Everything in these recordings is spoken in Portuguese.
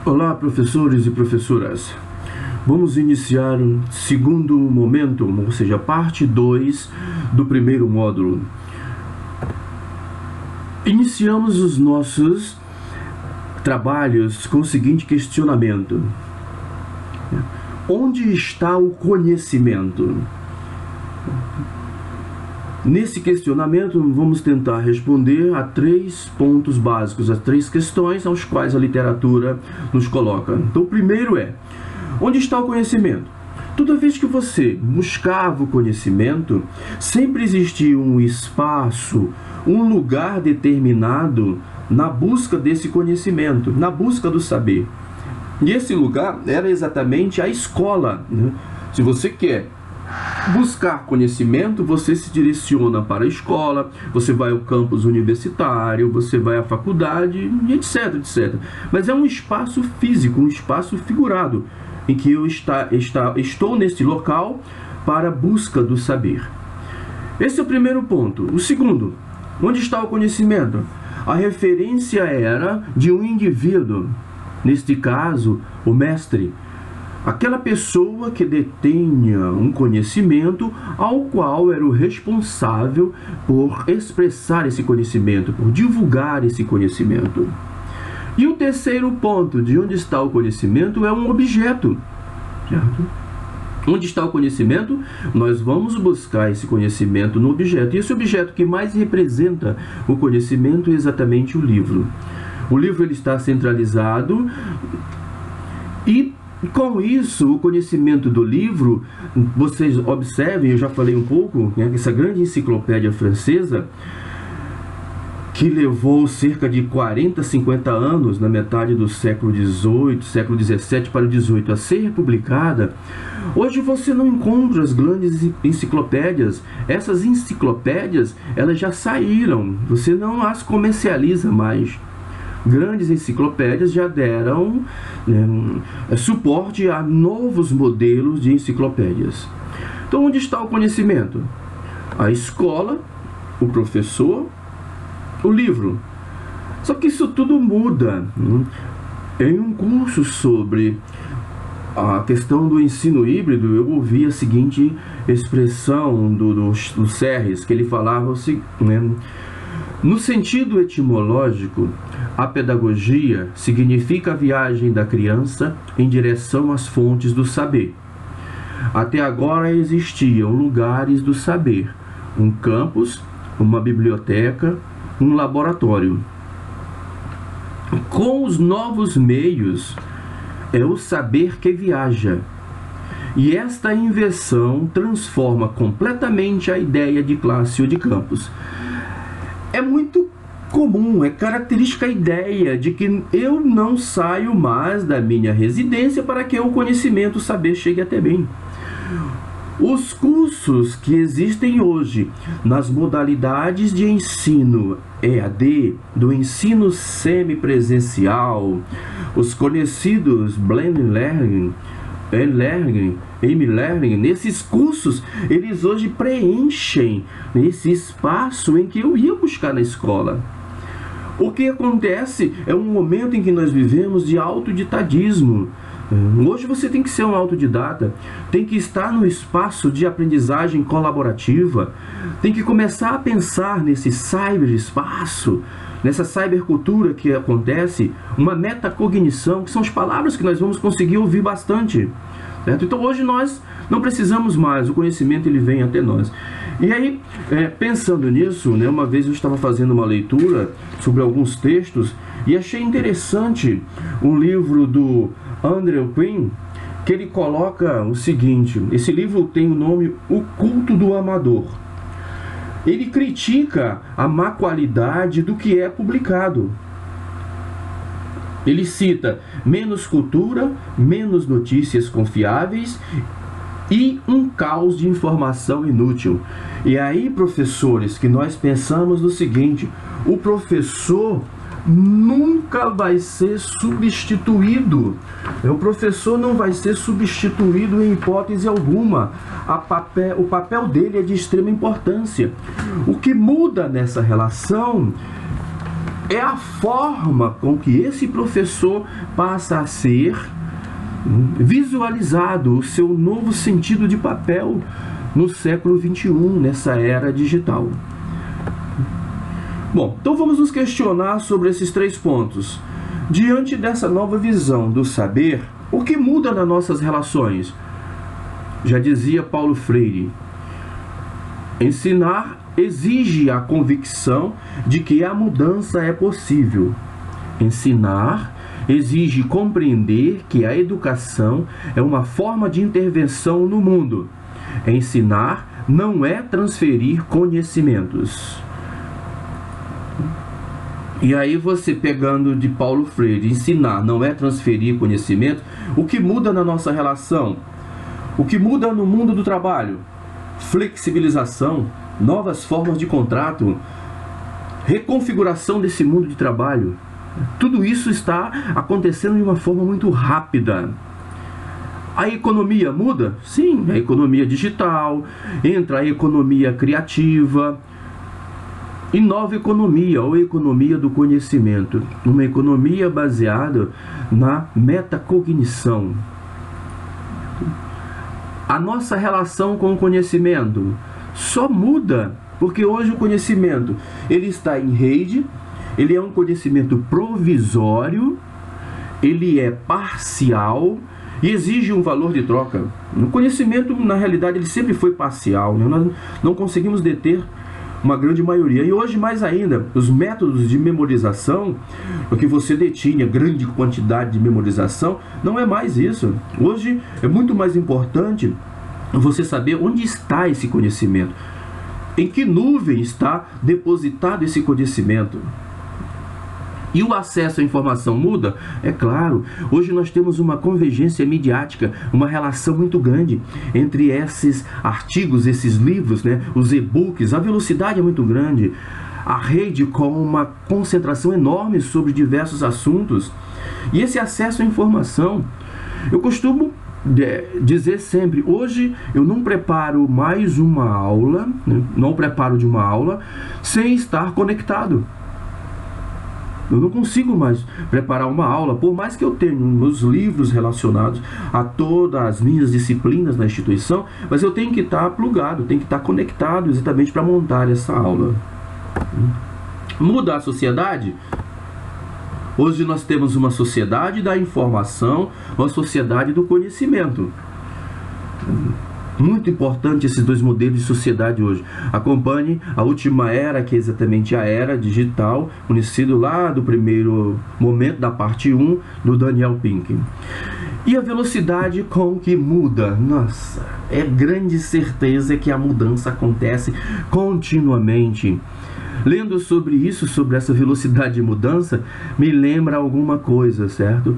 Olá, professores e professoras. Vamos iniciar o segundo momento, ou seja, parte 2 do primeiro módulo. Iniciamos os nossos trabalhos com o seguinte questionamento: onde está o conhecimento? Nesse questionamento, vamos tentar responder a 3 pontos básicos, as 3 questões aos quais a literatura nos coloca. Então, o primeiro é: onde está o conhecimento? Toda vez que você buscava o conhecimento, sempre existia um espaço, um lugar determinado na busca desse conhecimento, na busca do saber. E esse lugar era exatamente a escola, né? Se você quer buscar conhecimento, você se direciona para a escola, você vai ao campus universitário, você vai à faculdade, etc, etc. Mas é um espaço físico, um espaço figurado, em que eu estou nesse local para a busca do saber. Esse é o primeiro ponto. O segundo: onde está o conhecimento? A referência era de um indivíduo, neste caso, o mestre. Aquela pessoa que detenha um conhecimento ao qual era o responsável por expressar esse conhecimento, por divulgar esse conhecimento. E o terceiro ponto, de onde está o conhecimento, é um objeto. Certo? Onde está o conhecimento? Nós vamos buscar esse conhecimento no objeto. E esse objeto que mais representa o conhecimento é exatamente o livro. O livro ele está centralizado e, com isso, o conhecimento do livro, vocês observem, eu já falei um pouco, né, essa grande enciclopédia francesa, que levou cerca de 40, 50 anos, na metade do século XVIII, século XVII para o XVIII, a ser publicada. Hoje você não encontra as grandes enciclopédias. Essas enciclopédias, elas já saíram, você não as comercializa mais. Grandes enciclopédias já deram suporte a novos modelos de enciclopédias. Então, onde está o conhecimento? A escola, o professor, o livro. Só que isso tudo muda. Em um curso sobre a questão do ensino híbrido, eu ouvi a seguinte expressão do Serres, que ele falava assim, né? No sentido etimológico, a pedagogia significa a viagem da criança em direção às fontes do saber. Até agora existiam lugares do saber, um campus, uma biblioteca, um laboratório. Com os novos meios, é o saber que viaja. E esta inversão transforma completamente a ideia de classe ou de campus. É muito comum, é característica a ideia de que eu não saio mais da minha residência para que o conhecimento, o saber chegue até mim. Os cursos que existem hoje nas modalidades de ensino EAD, do ensino semipresencial, os conhecidos Blended Learning, e-learning, e-learning, nesses cursos, eles hoje preenchem esse espaço em que eu ia buscar na escola. O que acontece é um momento em que nós vivemos de autodidadismo. Hoje você tem que ser um autodidata, tem que estar no espaço de aprendizagem colaborativa, tem que começar a pensar nesse cyberespaço, nessa cybercultura que acontece, uma metacognição, que são as palavras que nós vamos conseguir ouvir bastante. Certo? Então hoje nós não precisamos mais, o conhecimento ele vem até nós. E aí, pensando nisso, né, uma vez eu estava fazendo uma leitura sobre alguns textos e achei interessante um livro do Andrew Quinn, que ele coloca o seguinte: esse livro tem o nome O Culto do Amador. Ele critica a má qualidade do que é publicado. Ele cita menos cultura, menos notícias confiáveis e um caos de informação inútil. E aí, professores, que nós pensamos no seguinte: o professor nunca vai ser substituído. O professor não vai ser substituído em hipótese alguma. O papel dele é de extrema importância. O que muda nessa relação é a forma com que esse professor passa a ser visualizado, o seu novo sentido de papel no século XXI, nessa era digital. Bom, então vamos nos questionar sobre esses 3 pontos. Diante dessa nova visão do saber, o que muda nas nossas relações? Já dizia Paulo Freire, ensinar exige a convicção de que a mudança é possível. Ensinar exige compreender que a educação é uma forma de intervenção no mundo. Ensinar não é transferir conhecimentos. E aí você, pegando de Paulo Freire, ensinar não é transferir conhecimento, o que muda na nossa relação? O que muda no mundo do trabalho? Flexibilização, novas formas de contrato, reconfiguração desse mundo de trabalho. Tudo isso está acontecendo de uma forma muito rápida. A economia muda? Sim, a economia digital, entra a economia criativa, e nova economia, ou economia do conhecimento, uma economia baseada na metacognição. A nossa relação com o conhecimento só muda porque hoje o conhecimento ele está em rede, ele é um conhecimento provisório, ele é parcial e exige um valor de troca. O conhecimento, na realidade, ele sempre foi parcial, né? Nós não conseguimos deter uma grande maioria. E hoje, mais ainda, os métodos de memorização, porque você detinha grande quantidade de memorização, não é mais isso. Hoje é muito mais importante você saber onde está esse conhecimento, em que nuvem está depositado esse conhecimento. E o acesso à informação muda? É claro, hoje nós temos uma convergência midiática, uma relação muito grande entre esses artigos, esses livros, né? Os e-books, a velocidade é muito grande, a rede com uma concentração enorme sobre diversos assuntos. E esse acesso à informação, eu costumo dizer sempre, hoje eu não preparo mais uma aula, né? Não preparo de uma aula sem estar conectado. Eu não consigo mais preparar uma aula, por mais que eu tenha meus livros relacionados a todas as minhas disciplinas na instituição, mas eu tenho que estar plugado, tenho que estar conectado exatamente para montar essa aula. Muda a sociedade? Hoje nós temos uma sociedade da informação, uma sociedade do conhecimento. Muito importante esses 2 modelos de sociedade hoje. Acompanhe a última era, que é exatamente a era digital, conhecido lá do primeiro momento da parte 1 do Daniel Pink. E a velocidade com que muda? Nossa, é grande certeza que a mudança acontece continuamente. Lendo sobre isso, sobre essa velocidade de mudança, me lembra alguma coisa, certo?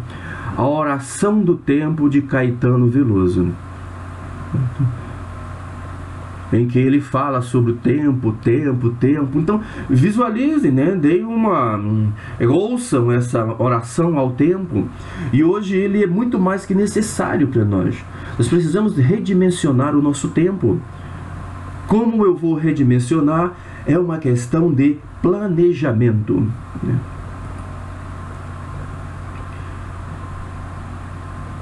A Oração do Tempo de Caetano Veloso, em que ele fala sobre o tempo. Então visualizem, né? Ouçam essa oração ao tempo. E hoje ele é muito mais que necessário para nós. Nós precisamos redimensionar o nosso tempo. Como eu vou redimensionar? É uma questão de planejamento, né?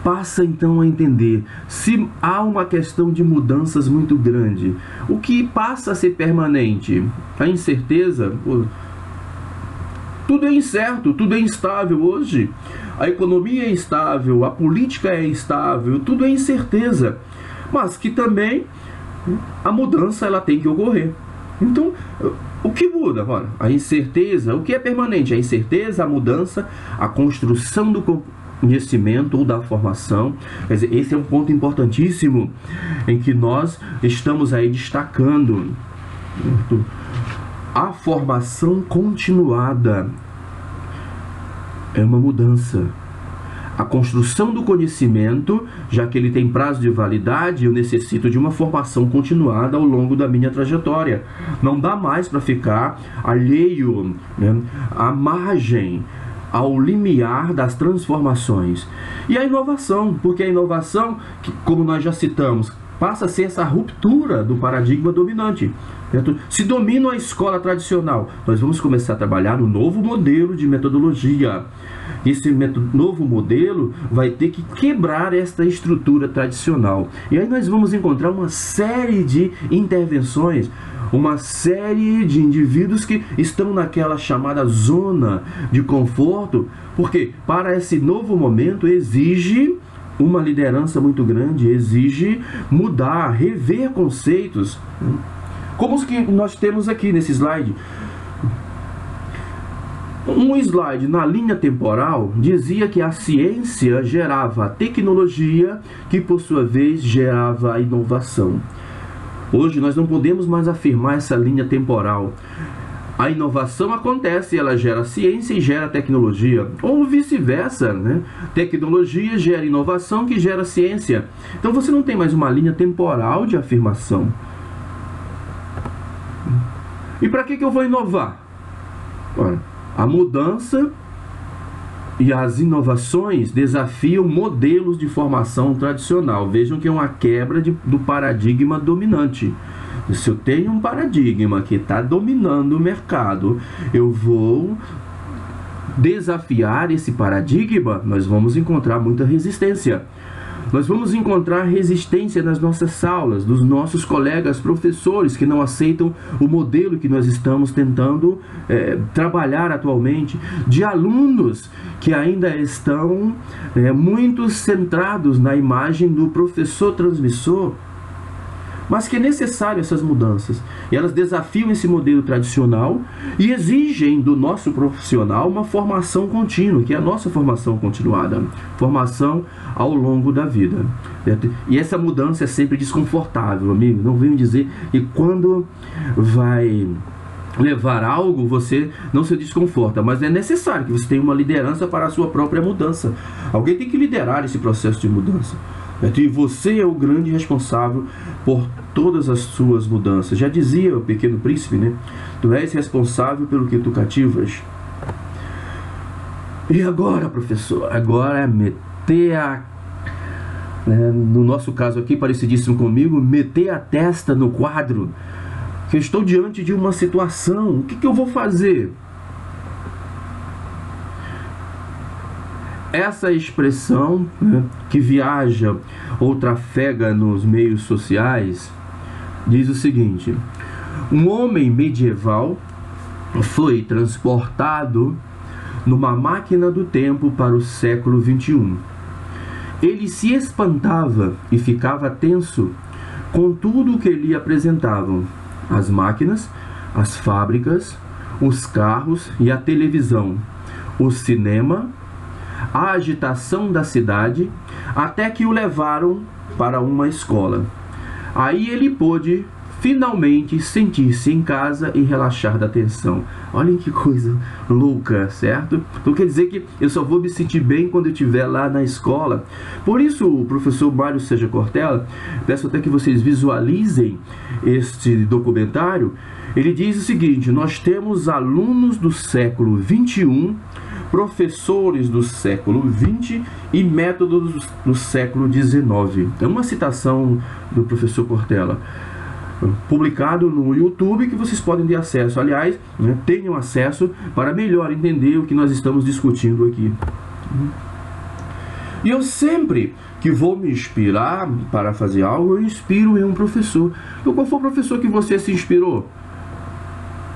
Passa então a entender, se há uma questão de mudanças muito grande, o que passa a ser permanente? A incerteza? Tudo é incerto, tudo é instável hoje. A economia é instável, a política é instável, tudo é incerteza. Mas que também a mudança ela tem que ocorrer. Então, o que muda? Olha, a incerteza, o que é permanente? A incerteza, a mudança, a construção do conhecimento ou da formação. Quer dizer, esse é um ponto importantíssimo em que nós estamos aí destacando. A formação continuada é uma mudança. A construção do conhecimento, já que ele tem prazo de validade, eu necessito de uma formação continuada ao longo da minha trajetória. Não dá mais para ficar alheio, né, à margem, ao limiar das transformações. E a inovação, porque a inovação, como nós já citamos, passa a ser essa ruptura do paradigma dominante. Certo? Se domina a escola tradicional, nós vamos começar a trabalhar no novo modelo de metodologia. Esse novo modelo vai ter que quebrar esta estrutura tradicional. E aí nós vamos encontrar uma série de intervenções, uma série de indivíduos que estão naquela chamada zona de conforto, porque para esse novo momento exige uma liderança muito grande, exige mudar, rever conceitos, como os que nós temos aqui nesse slide. Um slide na linha temporal dizia que a ciência gerava a tecnologia, que por sua vez gerava a inovação. Hoje nós não podemos mais afirmar essa linha temporal. A inovação acontece, ela gera ciência e gera tecnologia, ou vice-versa, né? Tecnologia gera inovação que gera ciência. Então você não tem mais uma linha temporal de afirmação. E para que eu vou inovar? Ora, a mudança e as inovações desafiam modelos de formação tradicional. Vejam que é uma quebra do paradigma dominante. Se eu tenho um paradigma que está dominando o mercado, eu vou desafiar esse paradigma, nós vamos encontrar muita resistência. Nós vamos encontrar resistência nas nossas aulas, dos nossos colegas professores que não aceitam o modelo que nós estamos tentando trabalhar atualmente, de alunos que ainda estão muito centrados na imagem do professor transmissor, mas que é necessário essas mudanças. E elas desafiam esse modelo tradicional e exigem do nosso profissional uma formação contínua, que é a nossa formação continuada, formação ao longo da vida. E essa mudança é sempre desconfortável, amigo. Não venho dizer que quando vai levar algo, você não se desconforta, mas é necessário que você tenha uma liderança para a sua própria mudança. Alguém tem que liderar esse processo de mudança. E você é o grande responsável por todas as suas mudanças. Já dizia o Pequeno Príncipe, né? Tu és responsável pelo que tu cativas. E agora, professor? Agora é meter no nosso caso aqui, parecidíssimo comigo, meter a testa no quadro. Que eu estou diante de uma situação. O que eu vou fazer? Essa expressão, né, que viaja ou trafega nos meios sociais, diz o seguinte: um homem medieval foi transportado numa máquina do tempo para o século XXI. Ele se espantava e ficava tenso com tudo o que lhe apresentavam: as máquinas, as fábricas, os carros e a televisão, o cinema, a agitação da cidade, até que o levaram para uma escola. Aí ele pôde finalmente sentir-se em casa e relaxar da tensão. Olhem que coisa louca, certo? Então quer dizer que eu só vou me sentir bem quando eu estiver lá na escola. Por isso o professor Mário Sérgio Cortella, peço até que vocês visualizem este documentário. Ele diz o seguinte: nós temos alunos do século XXI, professores do século XX e métodos do século XIX. É uma citação do professor Cortella, publicado no YouTube, que vocês podem ter acesso. Aliás, né, tenham acesso para melhor entender o que nós estamos discutindo aqui. E eu sempre que vou me inspirar para fazer algo, eu inspiro em um professor. Então, qual foi o professor que você se inspirou?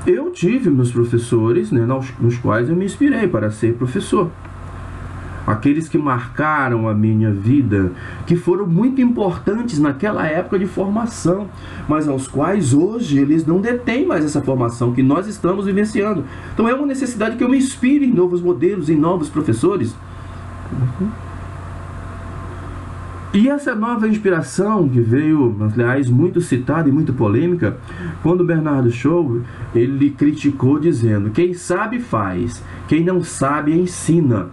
Eu tive meus professores, né, nos quais eu me inspirei para ser professor. Aqueles que marcaram a minha vida, que foram muito importantes naquela época de formação, mas aos quais hoje eles não detêm mais essa formação que nós estamos vivenciando. Então é uma necessidade que eu me inspire em novos modelos, em novos professores. E essa nova inspiração que veio, aliás, muito citada e muito polêmica, quando Bernardo Shaw, ele criticou dizendo: quem sabe faz, quem não sabe ensina.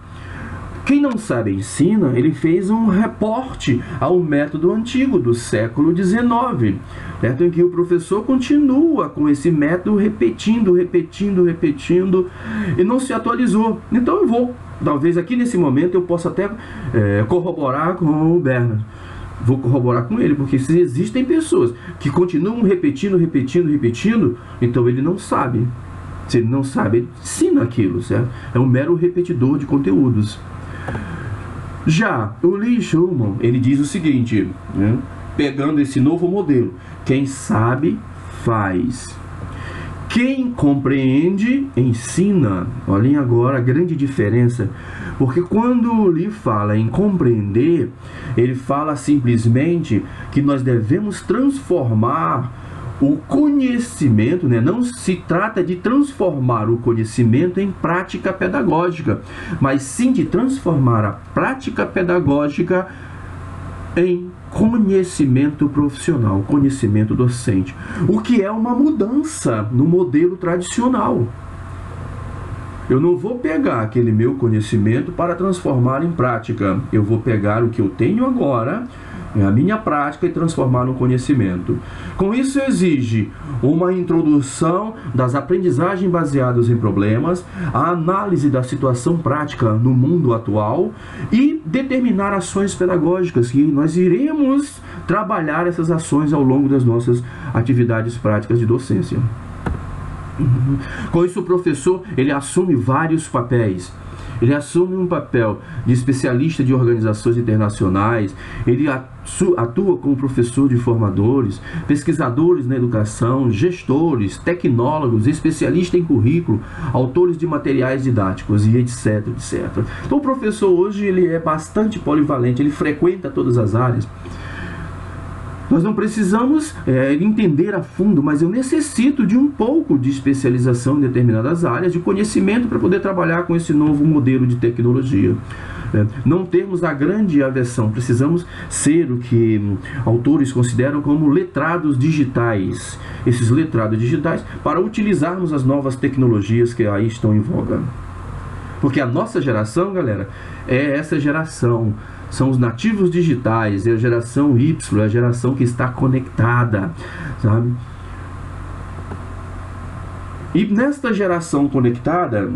Quem não sabe ensina, ele fez um reporte ao método antigo do século XIX, certo? Em que o professor continua com esse método repetindo e não se atualizou. Então eu vou, talvez aqui nesse momento eu possa até corroborar com o Bernard. vou corroborar com ele, porque se existem pessoas que continuam repetindo, então ele não sabe. Se ele não sabe, ele ensina aquilo, certo? É um mero repetidor de conteúdos. Já o Lee Schumann, ele diz o seguinte, né? Pegando esse novo modelo: quem sabe, faz. Quem compreende, ensina. Olhem agora a grande diferença. Porque quando o Lee fala em compreender, ele fala simplesmente que nós devemos transformar o conhecimento, né? Não se trata de transformar o conhecimento em prática pedagógica, mas sim de transformar a prática pedagógica em conhecimento profissional, conhecimento docente, o que é uma mudança no modelo tradicional. Eu não vou pegar aquele meu conhecimento para transformar em prática, eu vou pegar o que eu tenho agora, a minha prática, e transformar no conhecimento. Com isso exige uma introdução das aprendizagens baseadas em problemas, a análise da situação prática no mundo atual e determinar ações pedagógicas, que nós iremos trabalhar essas ações ao longo das nossas atividades práticas de docência. Com isso o professor, ele assume vários papéis. Ele assume um papel de especialista de organizações internacionais, ele atua como professor de formadores, pesquisadores na educação, gestores, tecnólogos, especialista em currículo, autores de materiais didáticos e etc, etc. Então o professor hoje ele é bastante polivalente, ele frequenta todas as áreas. Nós não precisamos entender a fundo, mas eu necessito de um pouco de especialização em determinadas áreas, de conhecimento para poder trabalhar com esse novo modelo de tecnologia. Não temos a grande aversão, precisamos ser o que autores consideram como letrados digitais. Esses letrados digitais para utilizarmos as novas tecnologias que aí estão em voga. Porque a nossa geração, galera, é essa geração. São os nativos digitais, é a geração Y, é a geração que está conectada, sabe? E nesta geração conectada,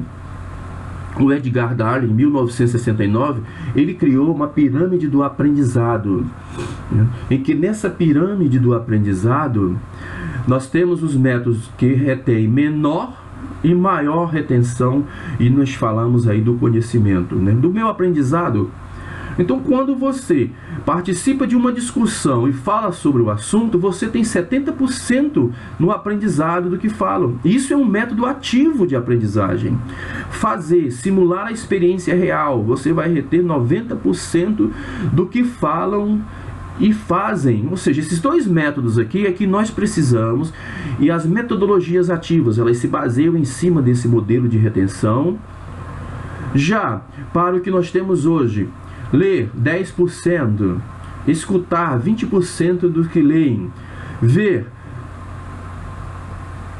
o Edgar Darling, em 1969, ele criou uma pirâmide do aprendizado, né? Em que nessa pirâmide do aprendizado, nós temos os métodos que retêm menor e maior retenção, e nós falamos aí do conhecimento, né? Do meu aprendizado. Então, quando você participa de uma discussão e fala sobre o assunto, você tem 70% no aprendizado do que falam. Isso é um método ativo de aprendizagem. Fazer, simular a experiência real, você vai reter 90% do que falam e fazem. Ou seja, esses dois métodos aqui é que nós precisamos, e as metodologias ativas, elas se baseiam em cima desse modelo de retenção. Já para o que nós temos hoje, ler 10%, escutar 20% dos que leem, ver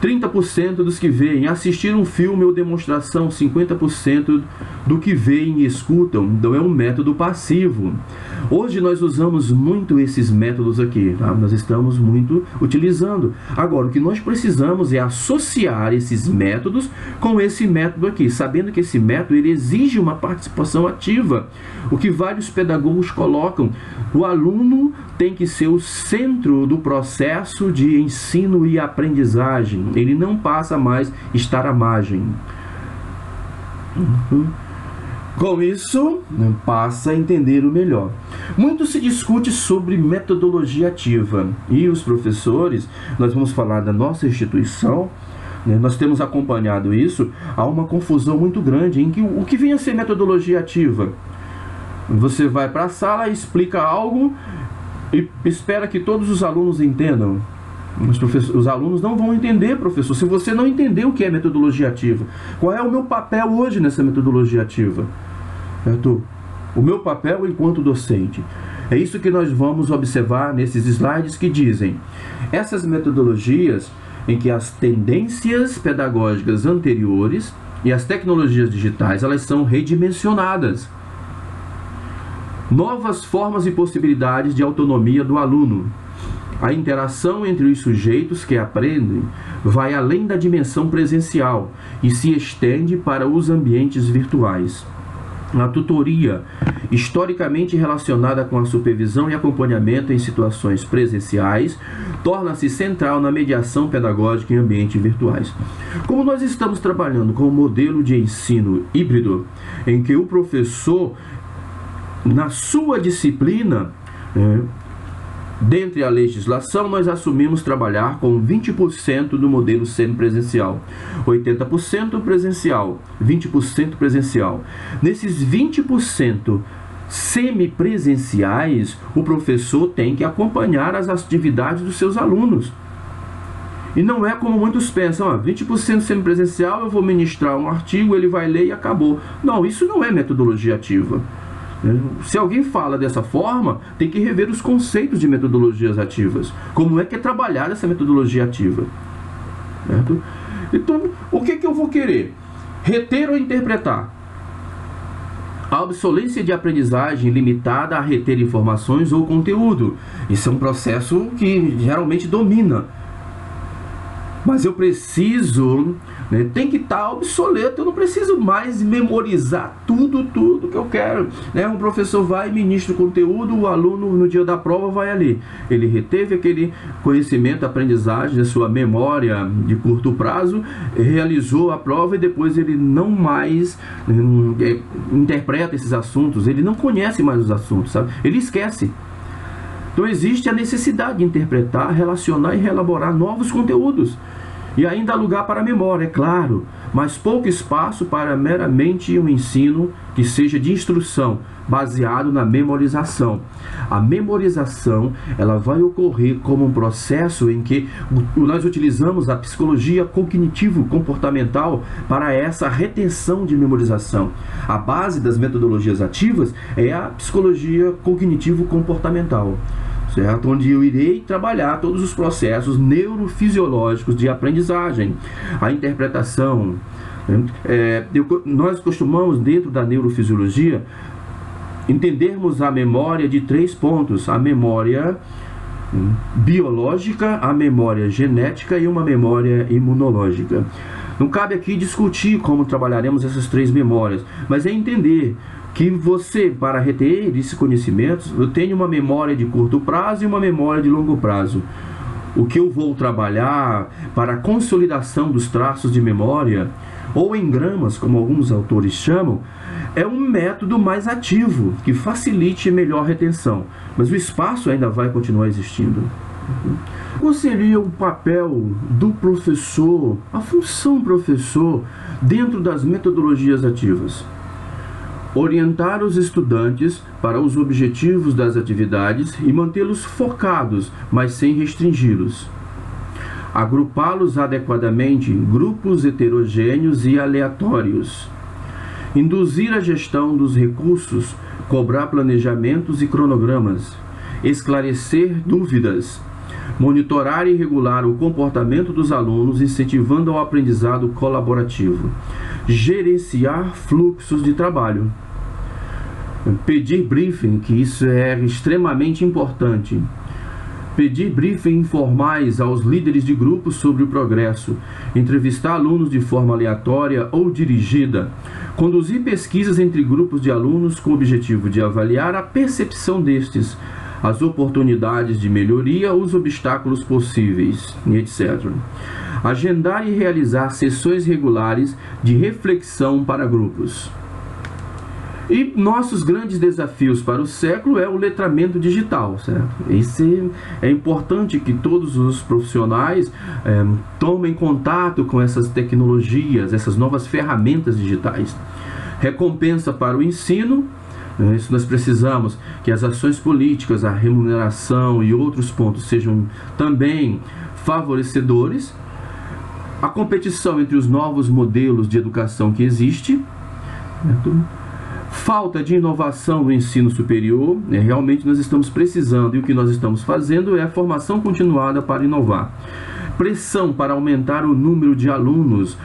30% dos que veem, assistir um filme ou demonstração 50% do que veem e escutam. Então é um método passivo. Hoje nós usamos muito esses métodos aqui, tá? Nós estamos muito utilizando. Agora, o que nós precisamos é associar esses métodos com esse método aqui, sabendo que esse método ele exige uma participação ativa. O que vários pedagogos colocam, o aluno tem que ser o centro do processo de ensino e aprendizagem. Ele não passa mais a estar à margem. Com isso, passa a entender o melhor. Muito se discute sobre metodologia ativa. E os professores, nós vamos falar da nossa instituição, né, nós temos acompanhado isso, há uma confusão muito grande em que o que vem a ser metodologia ativa. Você vai para a sala, explica algo e espera que todos os alunos entendam. Os alunos não vão entender, professor, se você não entender o que é metodologia ativa. Qual é o meu papel hoje nessa metodologia ativa? O meu papel enquanto docente. É isso que nós vamos observar nesses slides que dizem: essas metodologias em que as tendências pedagógicas anteriores e as tecnologias digitais, elas são redimensionadas. Novas formas e possibilidades de autonomia do aluno. A interação entre os sujeitos que aprendem vai além da dimensão presencial e se estende para os ambientes virtuais. A tutoria historicamente relacionada com a supervisão e acompanhamento em situações presenciais, torna-se central na mediação pedagógica em ambientes virtuais. Como nós estamos trabalhando com um modelo de ensino híbrido, em que o professor, na sua disciplina, dentre a legislação, nós assumimos trabalhar com 20% do modelo semipresencial, 80% presencial, 20% presencial. Nesses 20% semipresenciais, o professor tem que acompanhar as atividades dos seus alunos. E não é como muitos pensam, 20% semipresencial, eu vou ministrar um artigo, ele vai ler e acabou. Não, isso não é metodologia ativa. Se alguém fala dessa forma, tem que rever os conceitos de metodologias ativas. Como é que é trabalhar essa metodologia ativa? Certo? Então, o que eu vou querer? Reter ou interpretar? A obsolência de aprendizagem limitada a reter informações ou conteúdo. Isso é um processo que geralmente domina. Mas eu preciso, tem que estar obsoleto, eu não preciso mais memorizar tudo que eu quero. Um professor vai, ministra o conteúdo, o aluno no dia da prova vai ali. Ele reteve aquele conhecimento, aprendizagem, a sua memória de curto prazo, realizou a prova e depois ele não mais interpreta esses assuntos, ele não conhece mais os assuntos, sabe? Ele esquece. Então existe a necessidade de interpretar, relacionar e reelaborar novos conteúdos. E ainda há lugar para a memória, é claro, mas pouco espaço para meramente um ensino que seja de instrução, baseado na memorização. A memorização, ela vai ocorrer como um processo em que nós utilizamos a psicologia cognitivo-comportamental para essa retenção de memorização. A base das metodologias ativas é a psicologia cognitivo-comportamental, certo? Onde eu irei trabalhar todos os processos neurofisiológicos de aprendizagem, a interpretação. Nós costumamos, dentro da neurofisiologia, entendermos a memória de 3 pontos: a memória biológica, a memória genética e uma memória imunológica. Não cabe aqui discutir como trabalharemos essas 3 memórias, mas é entender que você, para reter esses conhecimentos, eu tenho uma memória de curto prazo e uma memória de longo prazo. O que eu vou trabalhar para a consolidação dos traços de memória, ou engramas, como alguns autores chamam, é um método mais ativo, que facilite melhor retenção. Mas o espaço ainda vai continuar existindo. Qual seria o papel do professor, a função professor, dentro das metodologias ativas? Orientar os estudantes para os objetivos das atividades e mantê-los focados, mas sem restringi-los. Agrupá-los adequadamente em grupos heterogêneos e aleatórios. Induzir a gestão dos recursos, cobrar planejamentos e cronogramas. Esclarecer dúvidas. Monitorar e regular o comportamento dos alunos, incentivando ao aprendizado colaborativo. Gerenciar fluxos de trabalho. Pedir briefing, que isso é extremamente importante. Pedir briefing informais aos líderes de grupos sobre o progresso. Entrevistar alunos de forma aleatória ou dirigida. Conduzir pesquisas entre grupos de alunos com o objetivo de avaliar a percepção destes, as oportunidades de melhoria, os obstáculos possíveis, etc. Agendar e realizar sessões regulares de reflexão para grupos. E nossos grandes desafios para o século é o letramento digital, certo? Esse é importante que todos os profissionais tomem contato com essas tecnologias, essas novas ferramentas digitais. Recompensa para o ensino. Isso nós precisamos que as ações políticas, a remuneração e outros pontos sejam também favorecedores. A competição entre os novos modelos de educação que existe, certo? Falta de inovação no ensino superior, realmente nós estamos precisando, e o que nós estamos fazendo é a formação continuada para inovar. Pressão para aumentar o número de alunos,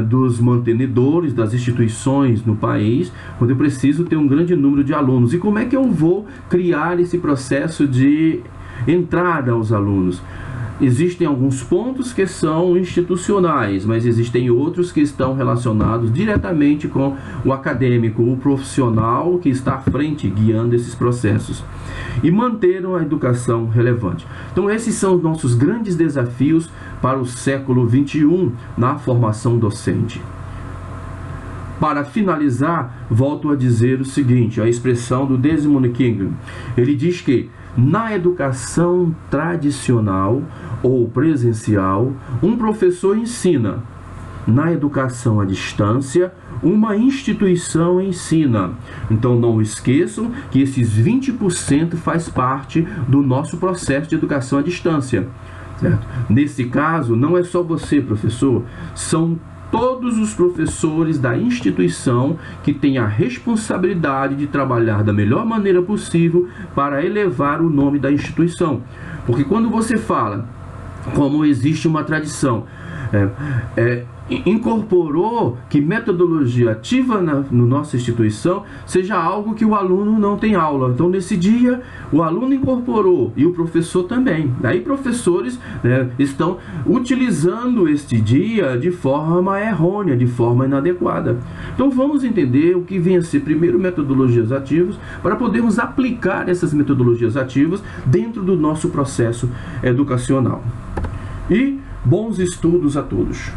dos mantenedores, das instituições no país, quando eu preciso ter um grande número de alunos. E como é que eu vou criar esse processo de entrada aos alunos? existem alguns pontos que são institucionais, mas existem outros que estão relacionados diretamente com o acadêmico, o profissional que está à frente guiando esses processos e manter a educação relevante. Então esses são os nossos grandes desafios para o século XXI na formação docente. Para finalizar, volto a dizer o seguinte, a expressão do Desmond King. Ele diz que na educação tradicional ou presencial, um professor ensina. Na educação à distância, uma instituição ensina. Então não esqueçam que esses 20% faz parte do nosso processo de educação à distância, certo? Nesse caso, não é só você, professor, são todos os professores da instituição que têm a responsabilidade de trabalhar da melhor maneira possível para elevar o nome da instituição. Porque quando você fala, como existe uma tradição, incorporou que metodologia ativa na nossa instituição seja algo que o aluno não tem aula. Então nesse dia o aluno incorporou e o professor também. Daí professores estão utilizando este dia de forma errônea, de forma inadequada. Então vamos entender o que vem a ser primeiro metodologias ativas para podermos aplicar essas metodologias ativas dentro do nosso processo educacional. E bons estudos a todos!